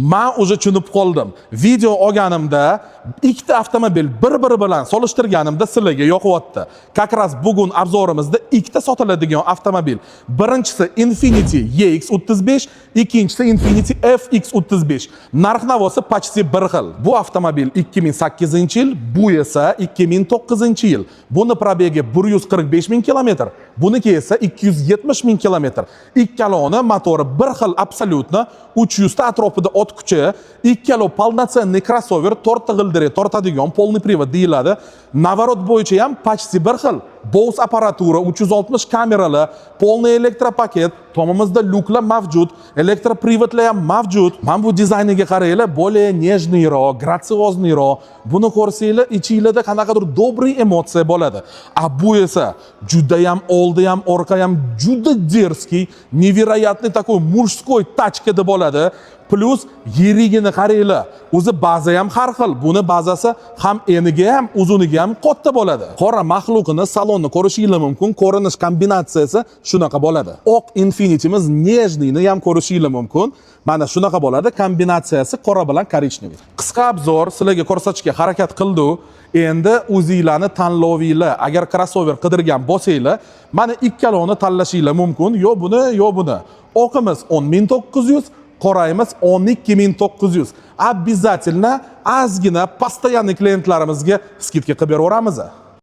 Men уже tushunib qoldim. Video olganimda ikkita avtomobil bir-biri bilan solishtirganimda sizlarga yoqyapti. Как раз bugun obzorimizda ikkita sotiladigan avtomobil. Birinchisi Infiniti EX35, ikkinchisi Infiniti FX35. Narx-navosi почти bir xil. Bu avtomobil 2008-yil, bu esa 2009-yil. Buni probegi 145 ming kilometr, buniki esa 270 ming kilometr. Ikkaloni motori bir xil absolyutno 300 ta atrofida ot kuchi, ikkalo полноценный crossover, 4 ta g'ildirak tortadigan polniy привод deyiladi. Navorot bo'yicha ham почти bir xil. Bose apparatura, 360 kameralar, полный elektropaket, tomimizda lyuklar mavjud, elektroprivodlar ham mavjud. Men bu dizayniga qaranglar, более нежныйroq, gratsioznyroq. Buni ko'rsanglar, ichingizda qanaqadir добрый emotsiya bo'ladi. Bu esa juda ham oldi ham, orqa ham juda дерзкий, невероятный такой мужской tachka deb bo'ladi. Plus yirigini qaranglar. O'zi baza ham har xil. Buni bazasi ham eniga ham, uzuniga ham katta bo'ladi. Qora maxluqini salonni ko'rishingiz mumkin. Ko'rinish kombinatsiyasi shunaqa bo'ladi. Oq Infinitimiz нежныйni ham ko'rishingiz mumkin. Mana shunaqa bo'ladi. Kombinatsiyasi qora bilan korичневый. Qisqa obzor sizlarga ko'rsatishga harakat qildik. Endi o'zingizlarni tanlovinglar. Agar crossover qidirgan bo'lsanglar, mana ikkaloni tanlashingiz mumkin. Yo buni, yo buni. Oqimiz 10900, qorayimiz 12900. Обязательно ozgina постоянный klientlarimizga skidka qilib beraveramiz.